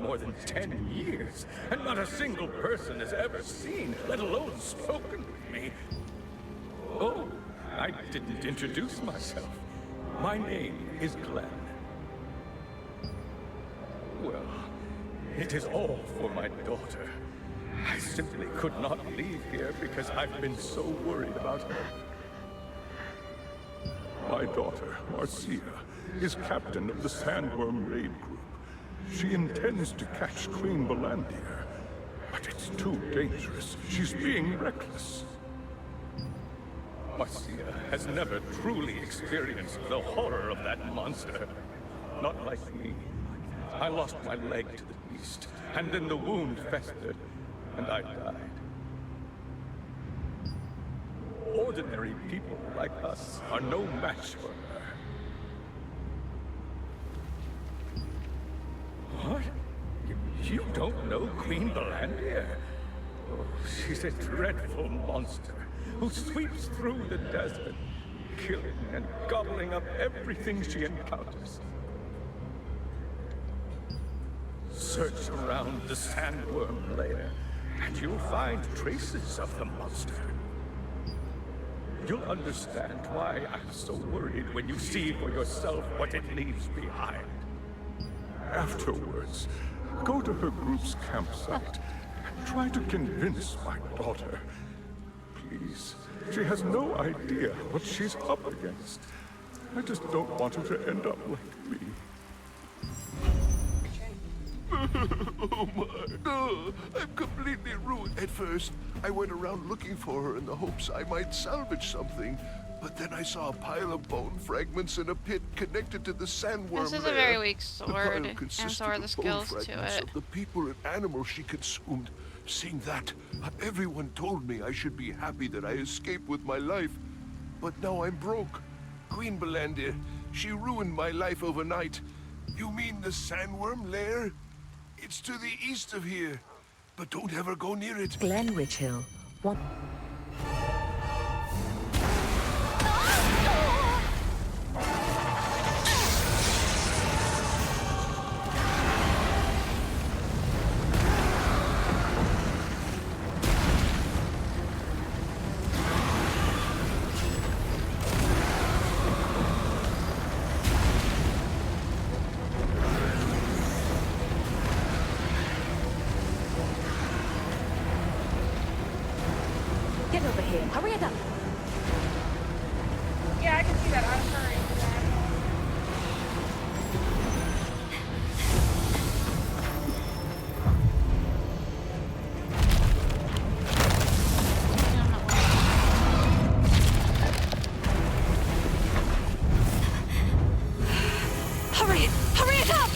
more than 10 years, and not a single person has ever seen, let alone spoken with me. Oh, I didn't introduce myself. My name is Glenn. Well, it is all for my daughter. I simply could not leave here because I've been so worried about her. My daughter, Marcia, is captain of the Sandworm Raid Group. She intends to catch Queen Belandir, but it's too dangerous. She's being reckless. Marcia has never truly experienced the horror of that monster. Not like me. I lost my leg to the beast, and then the wound festered, and I died. Ordinary people like us are no match for her. What? You don't know Queen Belandir? Oh, she's a dreadful monster who sweeps through the desert, killing and gobbling up everything she encounters. Search around the Sandworm lair, and you'll find traces of the monster. You'll understand why I'm so worried when you see for yourself what it leaves behind. Afterwards, go to her group's campsite and try to convince my daughter. Please, she has no idea what she's up against. I just don't want her to end up like me. Oh my. Oh, I'm completely ruined. At first, I went around looking for her in the hopes I might salvage something. But then I saw a pile of bone fragments in a pit connected to the sandworm This is a lair. very weak sword, The and so are the skills to it. of the people and animals she consumed. Seeing that, everyone told me I should be happy that I escaped with my life. But now I'm broke. Queen Belandir, she ruined my life overnight. You mean the sandworm lair? It's to the east of here. But don't ever go near it. Glen Richhill. What? Get over here. Hurry it up. Yeah, I can see that. I'm hurrying. Hurry it! Hurry it up!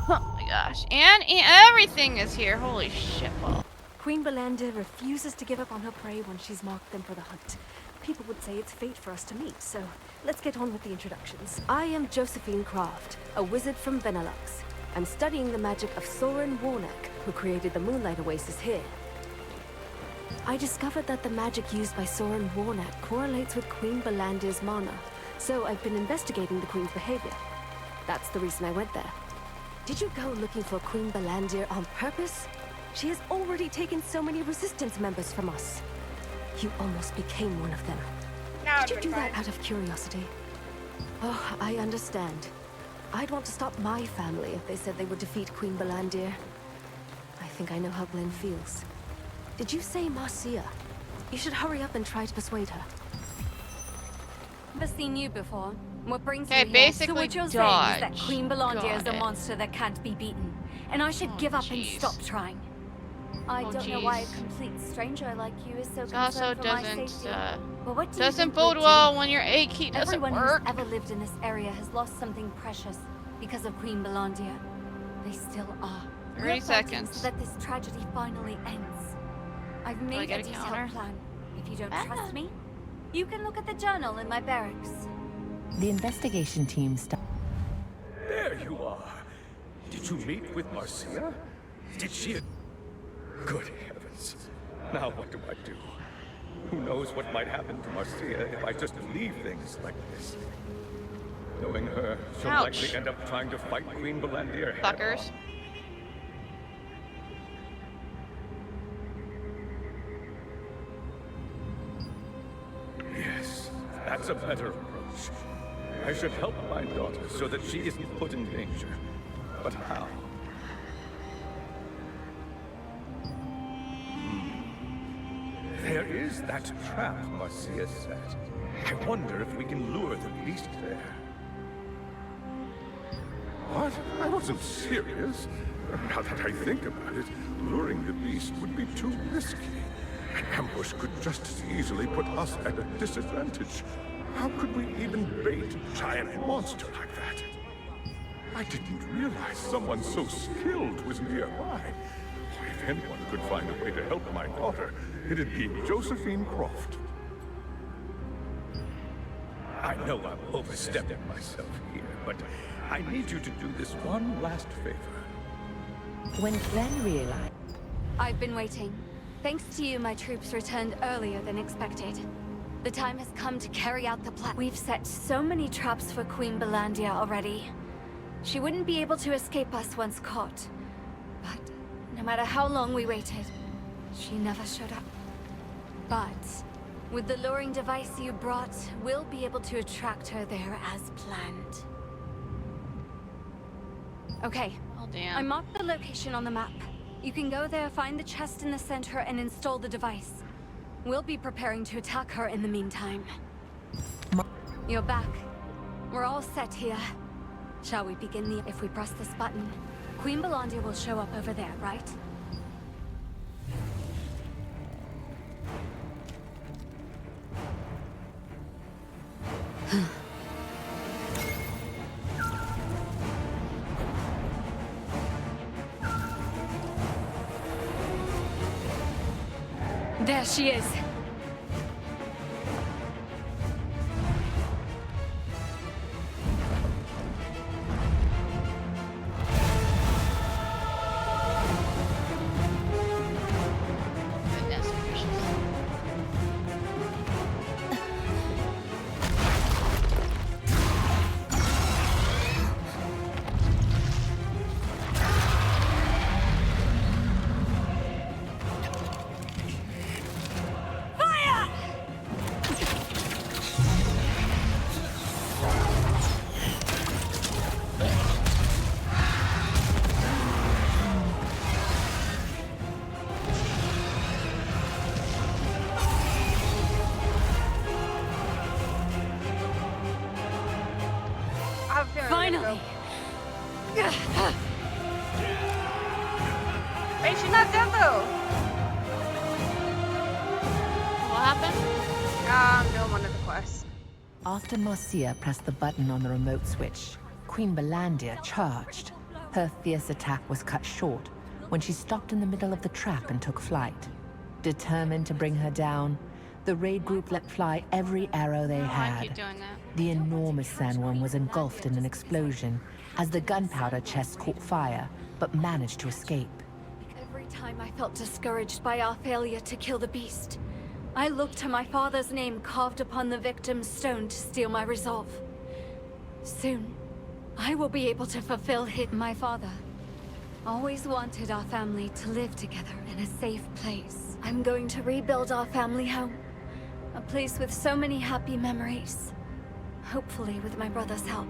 Oh my gosh. And everything is here. Holy shit. Queen Belandir refuses to give up on her prey when she's marked them for the hunt. People would say it's fate for us to meet, so let's get on with the introductions. I am Josephine Croft, a wizard from Benelux. I'm studying the magic of Thorne Warnock, who created the Moonlight Oasis here. I discovered that the magic used by Thorne Warnock correlates with Queen Belandir's mana, so I've been investigating the Queen's behavior. That's the reason I went there. Did you go looking for Queen Belandir on purpose? She has already taken so many resistance members from us. You almost became one of them. Now Did you do that out of curiosity? Oh, I understand. I'd want to stop my family if they said they would defeat Queen Belandir. I think I know how Glenn feels. Did you say Marcia? You should hurry up and try to persuade her. Never seen you before. What brings Okay, you here? basically So what you're dodge. saying is that Queen Belandir is Got a it. monster that can't be beaten, and I should Oh, give up and jeez. stop trying. I Oh, don't know why a jeez. complete stranger like you is so It also concerned for my doesn't safety. uh, But what do you doesn't think bode would well do? when your A key doesn't Everyone work. who's ever lived in this area has lost something precious because of Queen Belandir. They still are. 30 We're fighting seconds. so that this tragedy finally ends. I've I made get a a detailed counter? plan. If you don't Ah. trust me, you can look at the journal in my barracks. The investigation team There you are. Did you meet with Marcia? Did she... Good heavens. Now what do I do? Who knows what might happen to Marcia if I just leave things like this? Knowing her, she'll Ouch. likely end up trying to fight Queen Belandir head Fuckers. on. Yes, that's a better approach. I should help my daughter so that she isn't put in danger. But how? There is that trap Marcia set. I wonder if we can lure the beast there. What? I wasn't serious. Now that I think about it, luring the beast would be too risky. An ambush could just as easily put us at a disadvantage. How could we even bait a giant monster like that? I didn't realize someone so skilled was nearby. If anyone could find a way to help my daughter, it'd be Josephine Croft. I know I'm overstepping myself here, but I need you to do this one last favor. When Glenn realized I've been waiting. Thanks to you, my troops returned earlier than expected. The time has come to carry out the plan. We've set so many traps for Queen Belandia already. She wouldn't be able to escape us once caught. But no matter how long we waited, she never showed up. But with the luring device you brought, we'll be able to attract her there as planned. Okay, Oh, damn. I marked the location on the map. You can go there, find the chest in the center, and install the device. We'll be preparing to attack her in the meantime. You're back. We're all set here. Shall we begin the... If we press this button, Queen Belandia will show up over there, right? There she is. Goodness gracious. I have a feeling Finally! Hey, she's not dead though. What happened? I'm doing one of the quests. After Marcia pressed the button on the remote switch, Queen Belandia charged. Her fierce attack was cut short when she stopped in the middle of the trap and took flight. Determined to bring her down, the raid group let fly every arrow they I had. keep doing that. The enormous sandworm was engulfed in an explosion as the gunpowder chest caught fire, but managed to escape. Every time I felt discouraged by our failure to kill the beast, I looked to my father's name carved upon the victim's stone to steel my resolve. Soon, I will be able to fulfill his... My father always wanted our family to live together in a safe place. I'm going to rebuild our family home. A place with so many happy memories. Hopefully with my brother's help.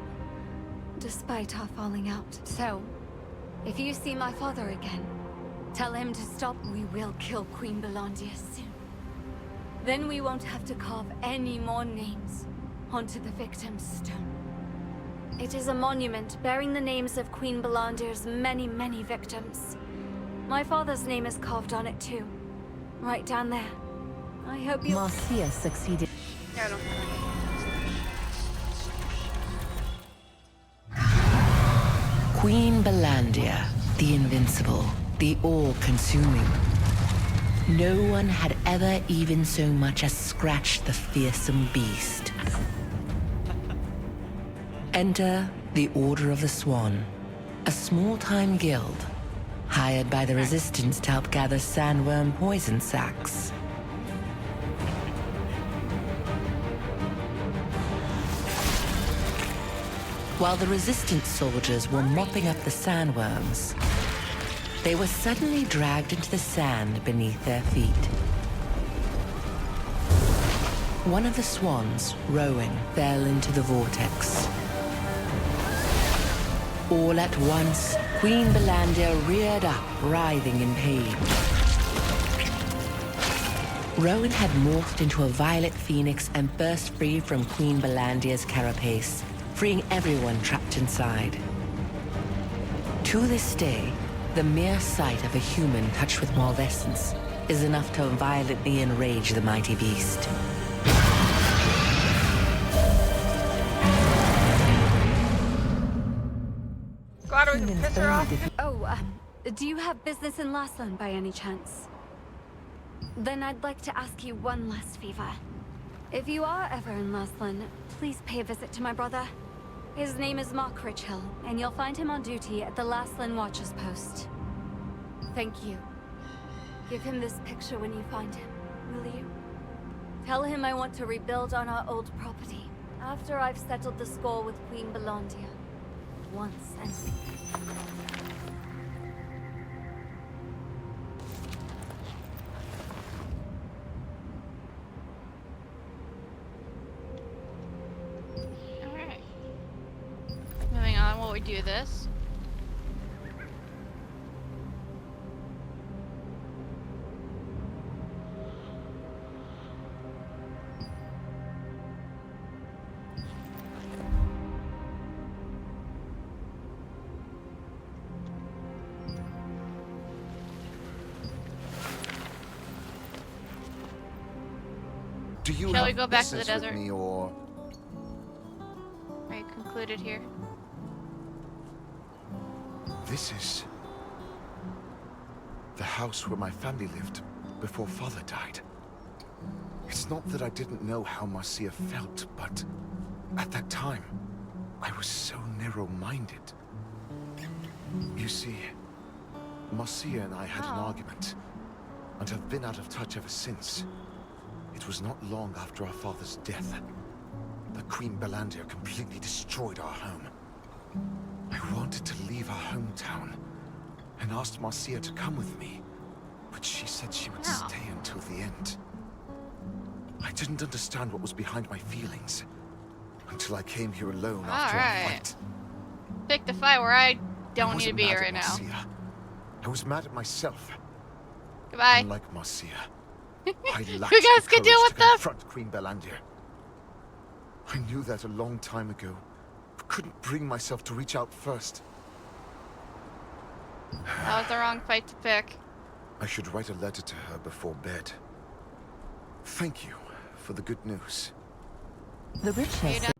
Despite our falling out. So, if you see my father again, tell him to stop. We will kill Queen Belandia soon. Then we won't have to carve any more names onto the victim's stone. It is a monument bearing the names of Queen Belandir's many, many victims. My father's name is carved on it too. Right down there. I hope you... Marcia succeeded. Yeah, I don't. Queen Belandia, The invincible, the all-consuming. No one had ever even so much as scratched the fearsome beast. Enter the Order of the Swan, a small-time guild, hired by the Resistance to help gather sandworm poison sacs. While the Resistance soldiers were mopping up the sandworms, they were suddenly dragged into the sand beneath their feet. One of the swans, rowing, fell into the vortex. All at once, Queen Belandia reared up, writhing in pain. Rowan had morphed into a violet phoenix and burst free from Queen Belandia's carapace, freeing everyone trapped inside. To this day, the mere sight of a human touched with malvescence is enough to violently enrage the mighty beast. Glad we can piss her off. Oh, do you have business in Laslan by any chance? Then I'd like to ask you one last favor. If you are ever in Laslan, please pay a visit to my brother. His name is Mark Richhill, and you'll find him on duty at the Laslan Watcher's Post. Thank you. Give him this picture when you find him, will you? Tell him I want to rebuild on our old property, after I've settled the score with Queen Belandia. Once and Alright. Moving on while we do this. Do you Shall we have go back to the business with desert? me, or Right, concluded here. this is the house where my family lived before father died. It's not that I didn't know how Marcia felt, but at that time, I was so narrow-minded. You see, Marcia and I had an argument, and have been out of touch ever since. It was not long after our father's death that Queen Belandia completely destroyed our home. I wanted to leave our hometown and asked Marcia to come with me, but she said she would stay until the end. I didn't understand what was behind my feelings until I came here alone after our fight. Pick the fight where I don't I need to wasn't be mad here at right now. Marcia. I was mad at myself. Goodbye. Unlike Marcia, I lacked You guys the can deal courage with to them. confront Queen Belandia. I knew that a long time ago, but couldn't bring myself to reach out first. That was the wrong fight to pick. I should write a letter to her before bed. Thank you for the good news. The Richhill